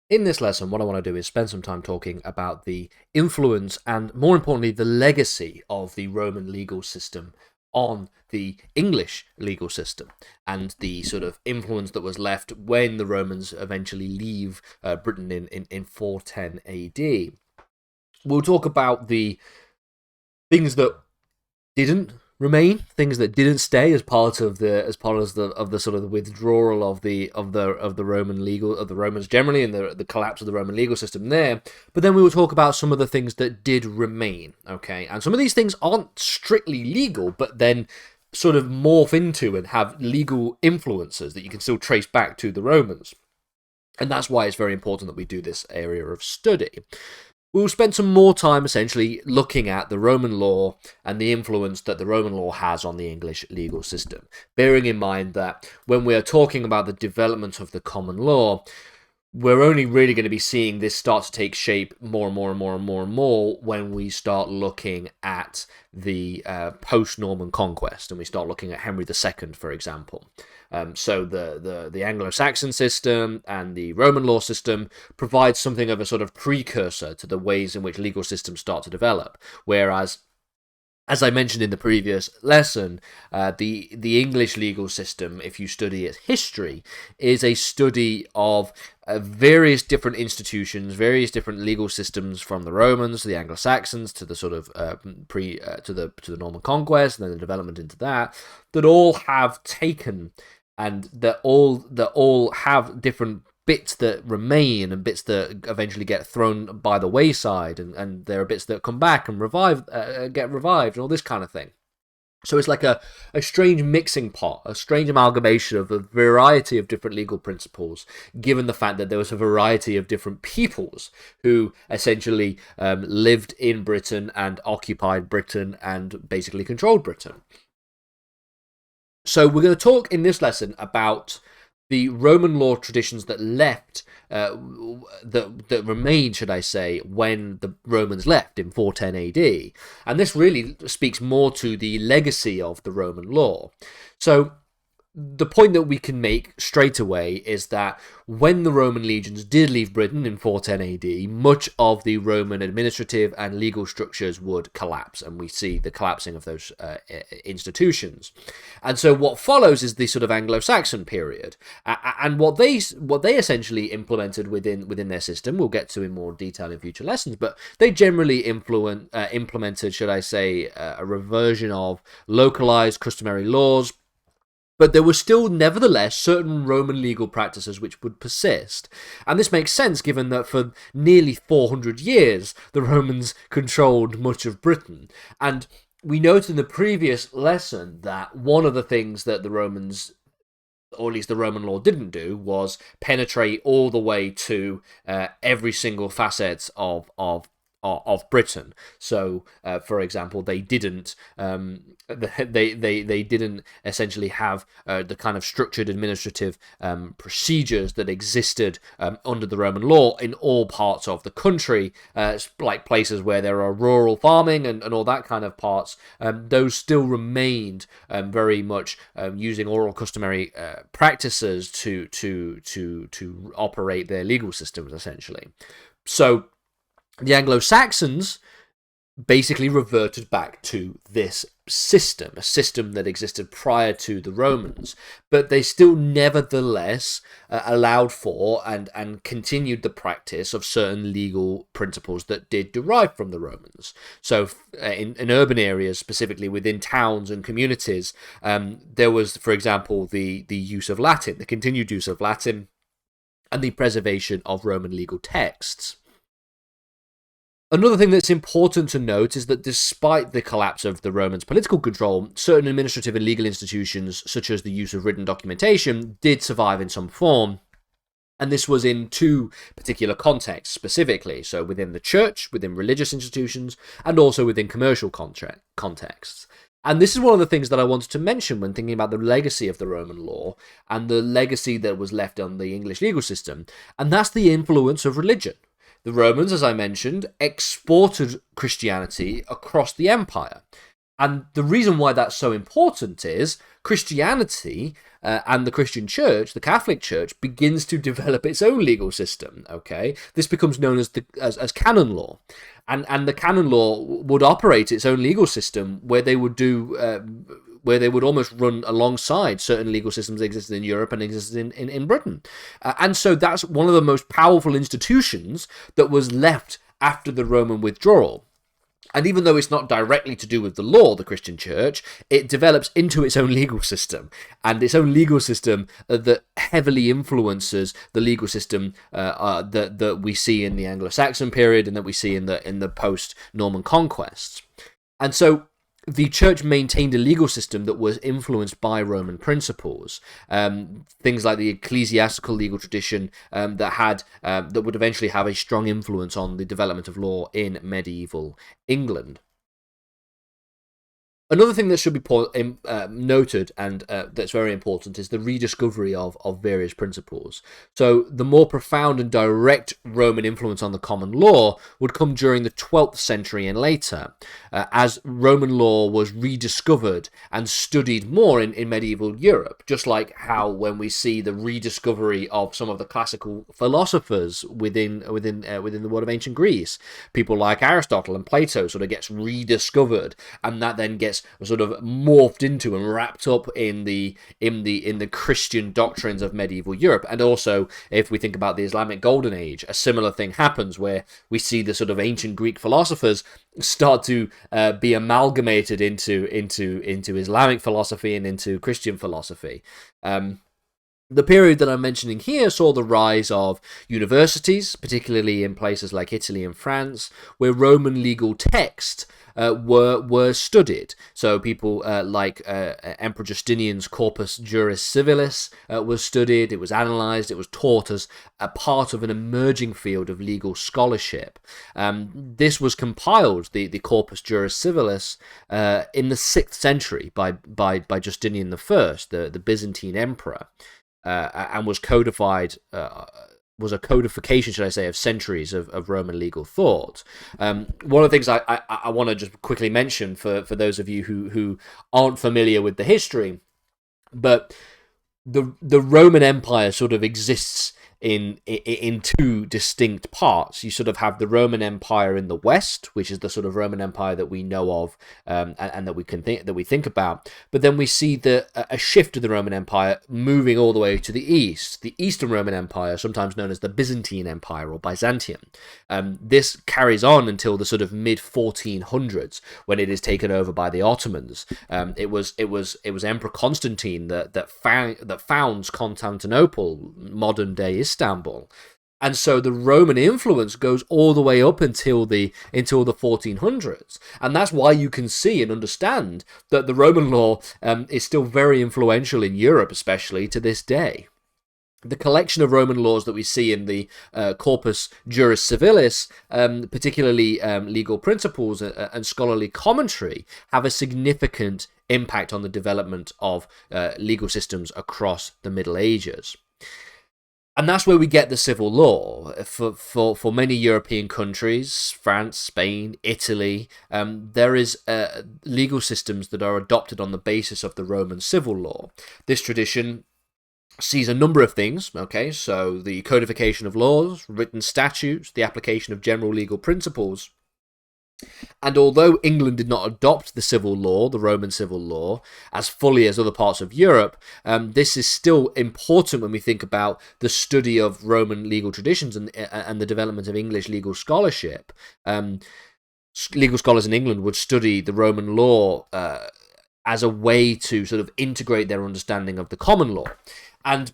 In this lesson, what I want to do is spend some time talking about the influence and, more importantly, the legacy of the Roman legal system on the English legal system and the sort of influence that was left when the Romans eventually leave Britain in 410 AD. We'll talk about the things that didn't remain, things that didn't stay as part of the sort of the withdrawal of the Romans generally, and the collapse of the Roman legal system there. But then we will talk about some of the things that did remain. Okay, and some of these things aren't strictly legal, but then sort of morph into and have legal influences that you can still trace back to the Romans. And that's why it's very important that we do this area of study. We'll spend some more time essentially looking at the Roman law and the influence that the Roman law has on the English legal system, bearing in mind that when we are talking about the development of the common law, we're only really going to be seeing this start to take shape more and more when we start looking at the post-Norman conquest, and we start looking at Henry II, for example. So the Anglo-Saxon system and the Roman law system provide something of a sort of precursor to the ways in which legal systems start to develop. Whereas, as I mentioned in the previous lesson, the English legal system, if you study its history, is a study of various different institutions, various different legal systems, from the Romans to the Anglo-Saxons to the sort of to the Norman conquest, and then the development into that all have taken, and that all have different bits that remain and bits that eventually get thrown by the wayside, and there are bits that come back and get revived, and all this kind of thing. So it's like a strange mixing pot, a strange amalgamation of a variety of different legal principles, given the fact that there was a variety of different peoples who essentially lived in Britain and occupied Britain and basically controlled Britain. So we're going to talk in this lesson about the Roman law traditions that left, that remained, should I say, when the Romans left in 410 AD. And this really speaks more to the legacy of the Roman law. So the point that we can make straight away is that when the Roman legions did leave Britain in 410 AD, much of the Roman administrative and legal structures would collapse, and we see the collapsing of those institutions. And so what follows is the sort of AngloSaxon period, and what they essentially implemented within their system, we'll get to in more detail in future lessons, but they generally implemented, should I say, a reversion of localized customary laws. But there were still, nevertheless, certain Roman legal practices which would persist. And this makes sense given that for nearly 400 years, the Romans controlled much of Britain. And we noted in the previous lesson that one of the things that the Romans, or at least the Roman law, didn't do was penetrate all the way to every single facet of Britain. So, for example, they didn't they didn't essentially have the kind of structured administrative procedures that existed under the Roman law in all parts of the country, like places where there are rural farming and all that kind of parts. Those still remained very much using oral customary practices to operate their legal systems, essentially. So the Anglo-Saxons basically reverted back to this system, a system that existed prior to the Romans, but they still nevertheless allowed for and continued the practice of certain legal principles that did derive from the Romans. So in urban areas, specifically within towns and communities, there was, for example, the use of Latin, the continued use of Latin, and the preservation of Roman legal texts. Another thing that's important to note is that despite the collapse of the Romans' political control, certain administrative and legal institutions, such as the use of written documentation, did survive in some form. And this was in two particular contexts specifically, so within the church, within religious institutions, and also within commercial contexts. And this is one of the things that I wanted to mention when thinking about the legacy of the Roman law and the legacy that was left on the English legal system, and that's the influence of religion. The Romans, as I mentioned, exported Christianity across the empire. And the reason why that's so important is Christianity and the Christian Church, the Catholic Church, begins to develop its own legal system. Okay, this becomes known as canon law, and the canon law would operate its own legal system where they would where they would almost run alongside certain legal systems that existed in Europe and existed in Britain. And so that's one of the most powerful institutions that was left after the Roman withdrawal. And even though it's not directly to do with the law, the Christian Church, it develops into its own legal system, and its own legal system that heavily influences the legal system that we see in the AngloSaxon period and that we see in the post-Norman conquests. And so the church maintained a legal system that was influenced by Roman principles, things like the ecclesiastical legal tradition that would eventually have a strong influence on the development of law in medieval England. Another thing that should be noted, and that's very important, is the rediscovery of various principles. So the more profound and direct Roman influence on the common law would come during the 12th century and later, as Roman law was rediscovered and studied more in medieval Europe, just like how when we see the rediscovery of some of the classical philosophers within the world of ancient Greece, people like Aristotle and Plato sort of gets rediscovered, and that then gets sort of morphed into and wrapped up in the Christian doctrines of medieval Europe. And also, if we think about the Islamic Golden Age, a similar thing happens where we see the sort of ancient Greek philosophers start to be amalgamated into Islamic philosophy and into Christian philosophy. The period that I'm mentioning here saw the rise of universities, particularly in places like Italy and France, where Roman legal texts were studied. So people like Emperor Justinian's Corpus Juris Civilis was studied, it was analysed, it was taught as a part of an emerging field of legal scholarship. This was compiled, the Corpus Juris Civilis, in the 6th century by Justinian I, the Byzantine emperor. And was codified, was a codification, should I say, of centuries of Roman legal thought. One of the things I want to just quickly mention for those of you who aren't familiar with the history, but the Roman Empire sort of exists in two distinct parts. You sort of have the Roman Empire in the West, which is the sort of Roman Empire that we know of and that we think about. But then we see a shift of the Roman Empire moving all the way to the east, the Eastern Roman Empire, sometimes known as the Byzantine Empire or Byzantium. This carries on until the sort of mid 1400s when it is taken over by the Ottomans. It was Emperor Constantine that founds Constantinople, modern day Istanbul. And so the Roman influence goes all the way up until the 1400s. And that's why you can see and understand that the Roman law is still very influential in Europe, especially to this day. The collection of Roman laws that we see in the Corpus Juris Civilis, particularly legal principles and scholarly commentary, have a significant impact on the development of legal systems across the Middle Ages. And that's where we get the civil law. For many European countries, France, Spain, Italy, there is legal systems that are adopted on the basis of the Roman civil law. This tradition sees a number of things, okay? So the codification of laws, written statutes, the application of general legal principles. And although England did not adopt the civil law, the Roman civil law, as fully as other parts of Europe, this is still important when we think about the study of Roman legal traditions and the development of English legal scholarship. Legal scholars in England would study the Roman law as a way to sort of integrate their understanding of the common law. And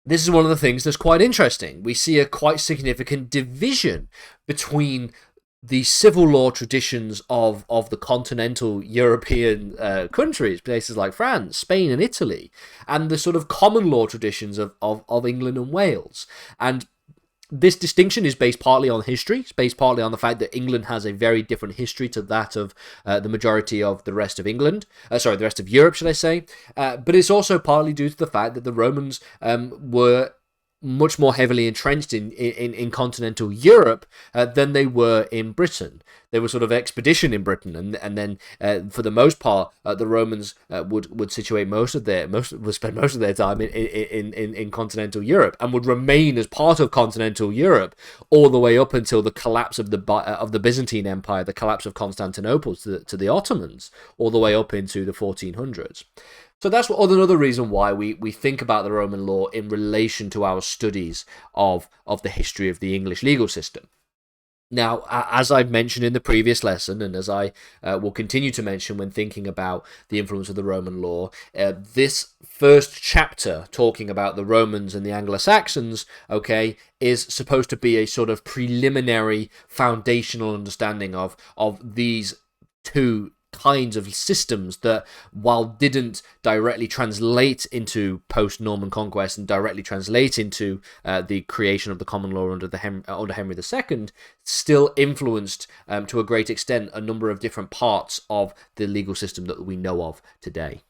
this is one of the things that's quite interesting. We see a quite significant division between the civil law traditions of the continental European countries, places like France, Spain, and Italy, and the sort of common law traditions of England and Wales. And this distinction is based partly on history. It's based partly on the fact that England has a very different history to that of the majority of the rest of England. The rest of Europe, should I say. But it's also partly due to the fact that the Romans were much more heavily entrenched in continental Europe than they were in Britain. They were sort of expedition in Britain, and then for the most part, the Romans would situate would spend most of their time in continental Europe, and would remain as part of continental Europe all the way up until the collapse of the Byzantine Empire, the collapse of Constantinople to the Ottomans, all the way up into the 1400s. So that's another reason why we think about the Roman law in relation to our studies of the history of the English legal system. Now, as I've mentioned in the previous lesson, and as I will continue to mention when thinking about the influence of the Roman law, this first chapter talking about the Romans and the Anglo-Saxons, okay, is supposed to be a sort of preliminary foundational understanding of these two kinds of systems that, while didn't directly translate into post-Norman conquest and directly translate into the creation of the common law under Henry II, still influenced to a great extent a number of different parts of the legal system that we know of today.